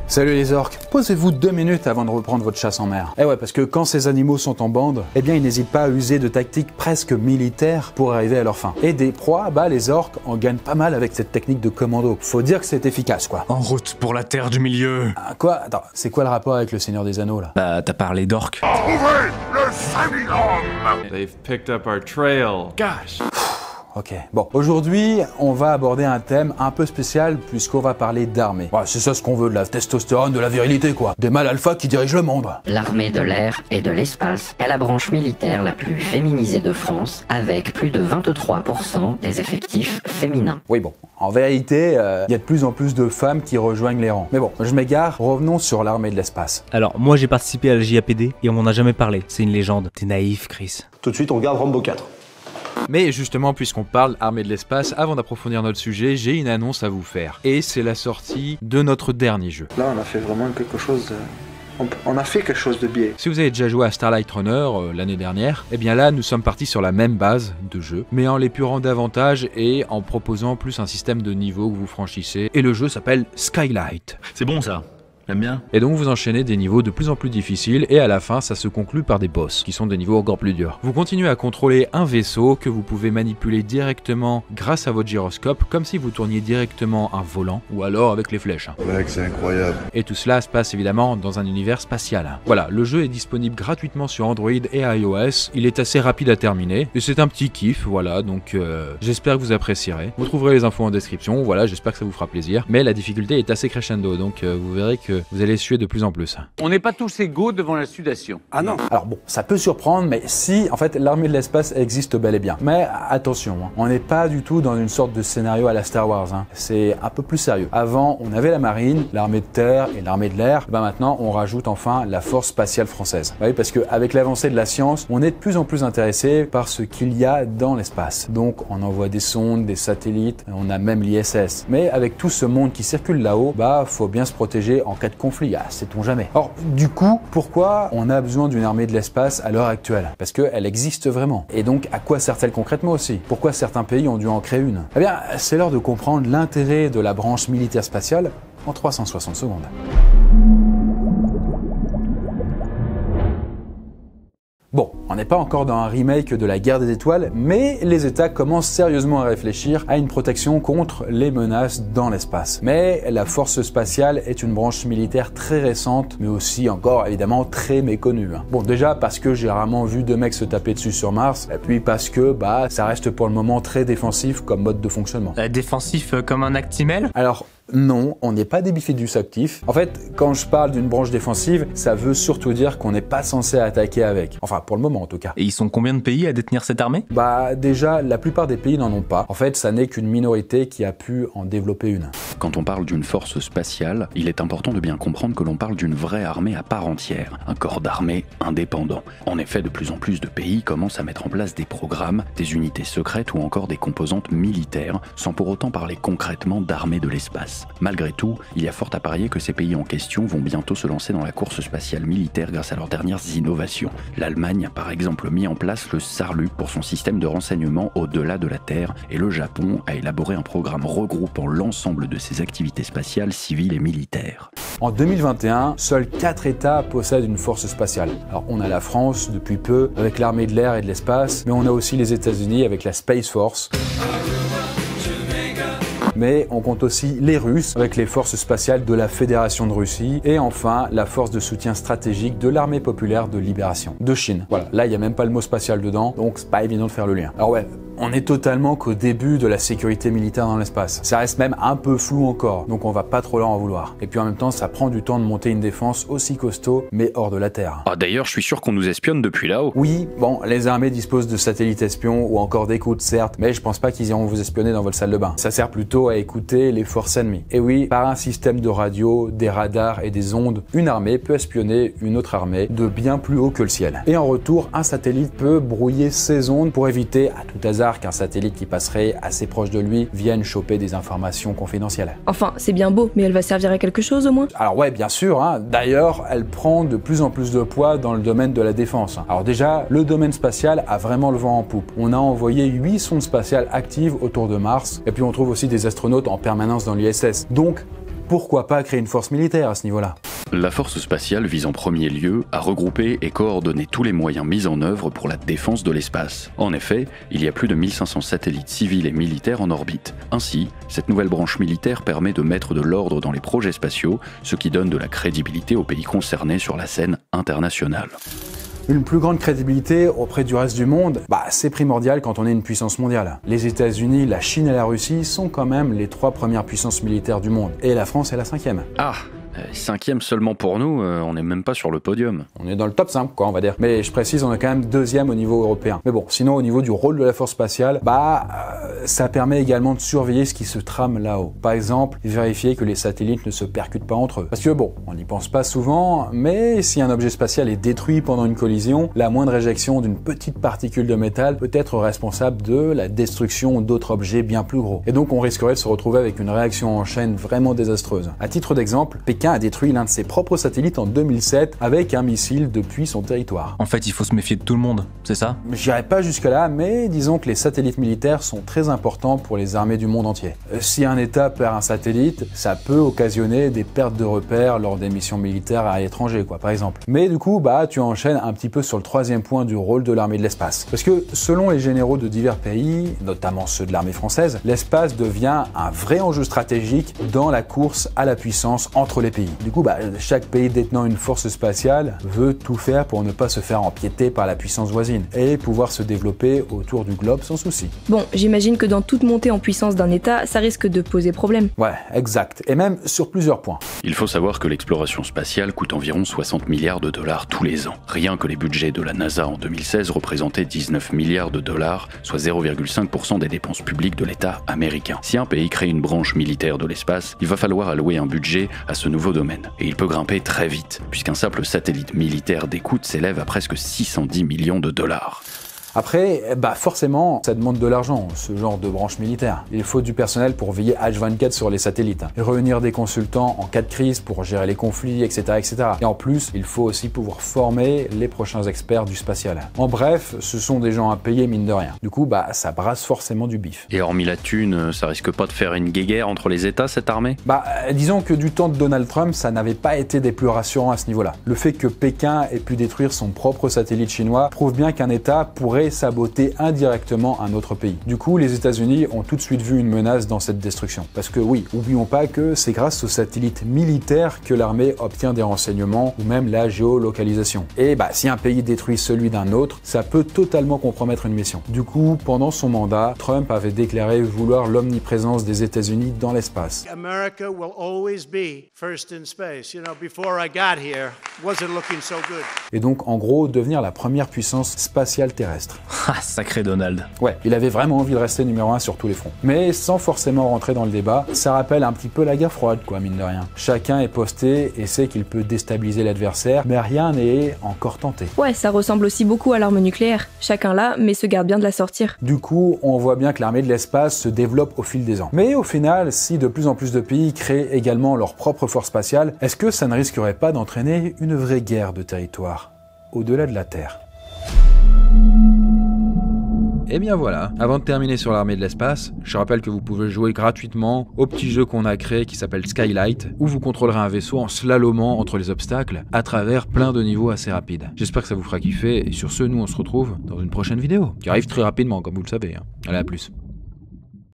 Salut les orques, posez-vous 2 minutes avant de reprendre votre chasse en mer. Eh ouais, parce que quand ces animaux sont en bande, eh bien ils n'hésitent pas à user de tactiques presque militaires pour arriver à leur fin. Et des proies, bah les orques en gagnent pas mal avec cette technique de commando. Faut dire que c'est efficace quoi. En route pour la terre du milieu. Ah, quoi? Attends, c'est quoi le rapport avec le Seigneur des Anneaux là? Bah t'as parlé d'orques. Trouvez le Familom! They've picked up our trail. Gosh. Ok, bon, aujourd'hui, on va aborder un thème un peu spécial puisqu'on va parler d'armée. Ouais, c'est ça ce qu'on veut, de la testostérone, de la virilité quoi. Des mâles alpha qui dirigent le monde. L'armée de l'air et de l'espace est la branche militaire la plus féminisée de France, avec plus de 23% des effectifs féminins. Oui bon, en vérité, il y a de plus en plus de femmes qui rejoignent les rangs. Mais bon, je m'égare, revenons sur l'armée de l'espace. Alors, moi j'ai participé à la JAPD et on m'en a jamais parlé. C'est une légende. T'es naïf, Chris. Tout de suite, on regarde Rambo 4. Mais justement, puisqu'on parle armée de l'espace, avant d'approfondir notre sujet, j'ai une annonce à vous faire. Et c'est la sortie de notre dernier jeu. Là, on a fait vraiment quelque chose de... On a fait quelque chose de biais. Si vous avez déjà joué à Starlight Runner l'année dernière, eh bien là, nous sommes partis sur la même base de jeu, mais en l'épurant davantage et en proposant plus un système de niveau que vous franchissez. Et le jeu s'appelle Skylight. C'est bon ça. J'aime bien. Et donc vous enchaînez des niveaux de plus en plus difficiles et à la fin ça se conclut par des boss qui sont des niveaux encore plus durs. Vous continuez à contrôler un vaisseau que vous pouvez manipuler directement grâce à votre gyroscope comme si vous tourniez directement un volant ou alors avec les flèches. Mec, c'est incroyable. Et tout cela se passe évidemment dans un univers spatial. Voilà, le jeu est disponible gratuitement sur Android et iOS. Il est assez rapide à terminer et c'est un petit kiff, voilà, donc j'espère que vous apprécierez. Vous trouverez les infos en description, voilà, j'espère que ça vous fera plaisir. Mais la difficulté est assez crescendo, donc vous verrez que vous allez suer de plus en plus. On n'est pas tous égaux devant la sudation. Ah non. Alors bon, ça peut surprendre, mais si, en fait, l'armée de l'espace existe bel et bien. Mais attention, hein, on n'est pas du tout dans une sorte de scénario à la Star Wars. Hein. C'est un peu plus sérieux. Avant, on avait la marine, l'armée de terre et l'armée de l'air. Ben maintenant, on rajoute enfin la force spatiale française. Oui, parce qu'avec l'avancée de la science, on est de plus en plus intéressé par ce qu'il y a dans l'espace. Donc, on envoie des sondes, des satellites, on a même l'ISS. Mais avec tout ce monde qui circule là-haut, bah, faut bien se protéger en cas de conflit. Ah, sait-on jamais. Or, du coup, pourquoi on a besoin d'une armée de l'espace à l'heure actuelle? Parce qu'elle existe vraiment. Et donc, à quoi sert-elle concrètement aussi? Pourquoi certains pays ont dû en créer une? Eh bien, c'est l'heure de comprendre l'intérêt de la branche militaire spatiale en 360 secondes. Bon, on n'est pas encore dans un remake de la guerre des étoiles, mais les États commencent sérieusement à réfléchir à une protection contre les menaces dans l'espace. Mais la force spatiale est une branche militaire très récente, mais aussi encore évidemment très méconnue. Bon, déjà parce que j'ai rarement vu 2 mecs se taper dessus sur Mars, et puis parce que bah ça reste pour le moment très défensif comme mode de fonctionnement. Défensif comme un Actimel? Alors, non, on n'est pas des bifidus actifs. En fait, quand je parle d'une branche défensive, ça veut surtout dire qu'on n'est pas censé attaquer avec. Enfin, pour le moment en tout cas. Et ils sont combien de pays à détenir cette armée? Bah déjà, la plupart des pays n'en ont pas. En fait, ça n'est qu'une minorité qui a pu en développer une. Quand on parle d'une force spatiale, il est important de bien comprendre que l'on parle d'une vraie armée à part entière, un corps d'armée indépendant. En effet, de plus en plus de pays commencent à mettre en place des programmes, des unités secrètes ou encore des composantes militaires, sans pour autant parler concrètement d'armée de l'espace. Malgré tout, il y a fort à parier que ces pays en question vont bientôt se lancer dans la course spatiale militaire grâce à leurs dernières innovations. L'Allemagne a par exemple mis en place le SARLU pour son système de renseignement au-delà de la Terre, et le Japon a élaboré un programme regroupant l'ensemble de ses activités spatiales civiles et militaires. En 2021, seuls 4 États possèdent une force spatiale. Alors on a la France depuis peu avec l'armée de l'air et de l'espace, mais on a aussi les États-Unis avec la Space Force. Mais on compte aussi les Russes avec les forces spatiales de la Fédération de Russie et enfin la force de soutien stratégique de l'armée populaire de libération de Chine. Voilà, là il n'y a même pas le mot spatial dedans, donc c'est pas évident de faire le lien. Alors ouais, on est totalement qu'au début de la sécurité militaire dans l'espace. Ça reste même un peu flou encore, donc on va pas trop leur en vouloir. Et puis en même temps, ça prend du temps de monter une défense aussi costaud, mais hors de la Terre. Ah d'ailleurs, je suis sûr qu'on nous espionne depuis là-haut. Oui, bon, les armées disposent de satellites espions ou encore d'écoutes, certes, mais je pense pas qu'ils iront vous espionner dans votre salle de bain. Ça sert plutôt à écouter les forces ennemies. Et oui, par un système de radio, des radars et des ondes, une armée peut espionner une autre armée de bien plus haut que le ciel. Et en retour, un satellite peut brouiller ces ondes pour éviter, à tout hasard, qu'un satellite qui passerait assez proche de lui vienne choper des informations confidentielles. Enfin, c'est bien beau, mais elle va servir à quelque chose au moins? Alors ouais, bien sûr, hein. D'ailleurs, elle prend de plus en plus de poids dans le domaine de la défense. Alors déjà, le domaine spatial a vraiment le vent en poupe. On a envoyé 8 sondes spatiales actives autour de Mars, et puis on trouve aussi des astronautes en permanence dans l'ISS. Donc, pourquoi pas créer une force militaire à ce niveau-là? La force spatiale vise en premier lieu à regrouper et coordonner tous les moyens mis en œuvre pour la défense de l'espace. En effet, il y a plus de 1500 satellites civils et militaires en orbite. Ainsi, cette nouvelle branche militaire permet de mettre de l'ordre dans les projets spatiaux, ce qui donne de la crédibilité aux pays concernés sur la scène internationale. Une plus grande crédibilité auprès du reste du monde, c'est primordial quand on est une puissance mondiale. Les États-Unis, la Chine et la Russie sont quand même les 3 premières puissances militaires du monde. Et la France est la 5e. Ah, 5e seulement pour nous, on n'est même pas sur le podium. On est dans le top 5, quoi, on va dire. Mais je précise, on est quand même 2e au niveau européen. Mais bon, sinon, au niveau du rôle de la force spatiale, ça permet également de surveiller ce qui se trame là-haut. Par exemple, vérifier que les satellites ne se percutent pas entre eux. Parce que bon, on n'y pense pas souvent, mais si un objet spatial est détruit pendant une collision, la moindre éjection d'une petite particule de métal peut être responsable de la destruction d'autres objets bien plus gros. Et donc, on risquerait de se retrouver avec une réaction en chaîne vraiment désastreuse. À titre d'exemple, Pékin a détruit l'un de ses propres satellites en 2007 avec un missile depuis son territoire. En fait, il faut se méfier de tout le monde, c'est ça? J'irai pas jusque-là, mais disons que les satellites militaires sont très importants pour les armées du monde entier. Si un État perd un satellite, ça peut occasionner des pertes de repères lors des missions militaires à l'étranger, quoi, par exemple. Mais du coup, tu enchaînes un petit peu sur le 3e point du rôle de l'armée de l'espace. Parce que selon les généraux de divers pays, notamment ceux de l'armée française, l'espace devient un vrai enjeu stratégique dans la course à la puissance entre les pays. Du coup, chaque pays détenant une force spatiale veut tout faire pour ne pas se faire empiéter par la puissance voisine et pouvoir se développer autour du globe sans souci. Bon, j'imagine que dans toute montée en puissance d'un État, ça risque de poser problème. Ouais, exact. Et même sur plusieurs points. Il faut savoir que l'exploration spatiale coûte environ 60 milliards de dollars tous les ans. Rien que les budgets de la NASA en 2016 représentaient 19 milliards de dollars, soit 0,5% des dépenses publiques de l'État américain. Si un pays crée une branche militaire de l'espace, il va falloir allouer un budget à ce nouveau domaine. Et il peut grimper très vite, puisqu'un simple satellite militaire d'écoute s'élève à presque 610 millions de dollars. Après, forcément, ça demande de l'argent, ce genre de branche militaire. Il faut du personnel pour veiller H24 sur les satellites, et réunir des consultants en cas de crise pour gérer les conflits, etc., etc. Et en plus, il faut aussi pouvoir former les prochains experts du spatial. En bref, ce sont des gens à payer mine de rien. Du coup, ça brasse forcément du bif. Et hormis la thune, ça risque pas de faire une guéguerre entre les États, cette armée? Disons que du temps de Donald Trump, ça n'avait pas été des plus rassurants à ce niveau-là. Le fait que Pékin ait pu détruire son propre satellite chinois prouve bien qu'un État pourrait saboter indirectement un autre pays. Du coup, les États-Unis ont tout de suite vu une menace dans cette destruction. Parce que oui, oublions pas que c'est grâce aux satellites militaires que l'armée obtient des renseignements ou même la géolocalisation. Et si un pays détruit celui d'un autre, ça peut totalement compromettre une mission. Du coup, pendant son mandat, Trump avait déclaré vouloir l'omniprésence des États-Unis dans l'espace. America will always be first in space. You know, before I got here, wasn't looking so good. Et donc, en gros, devenir la première puissance spatiale terrestre. Ah, sacré Donald. Ouais, il avait vraiment envie de rester numéro 1 sur tous les fronts. Mais sans forcément rentrer dans le débat, ça rappelle un petit peu la guerre froide, quoi, mine de rien. Chacun est posté et sait qu'il peut déstabiliser l'adversaire, mais rien n'est encore tenté. Ouais, ça ressemble aussi beaucoup à l'arme nucléaire. Chacun l'a, mais se garde bien de la sortir. Du coup, on voit bien que l'armée de l'espace se développe au fil des ans. Mais au final, si de plus en plus de pays créent également leur propre force spatiale, est-ce que ça ne risquerait pas d'entraîner une vraie guerre de territoire, au-delà de la Terre? Et bien voilà, avant de terminer sur l'armée de l'espace, je rappelle que vous pouvez jouer gratuitement au petit jeu qu'on a créé qui s'appelle Skylight, où vous contrôlerez un vaisseau en slalomant entre les obstacles à travers plein de niveaux assez rapides. J'espère que ça vous fera kiffer, et sur ce, nous on se retrouve dans une prochaine vidéo, qui arrive très rapidement comme vous le savez. Allez, à plus.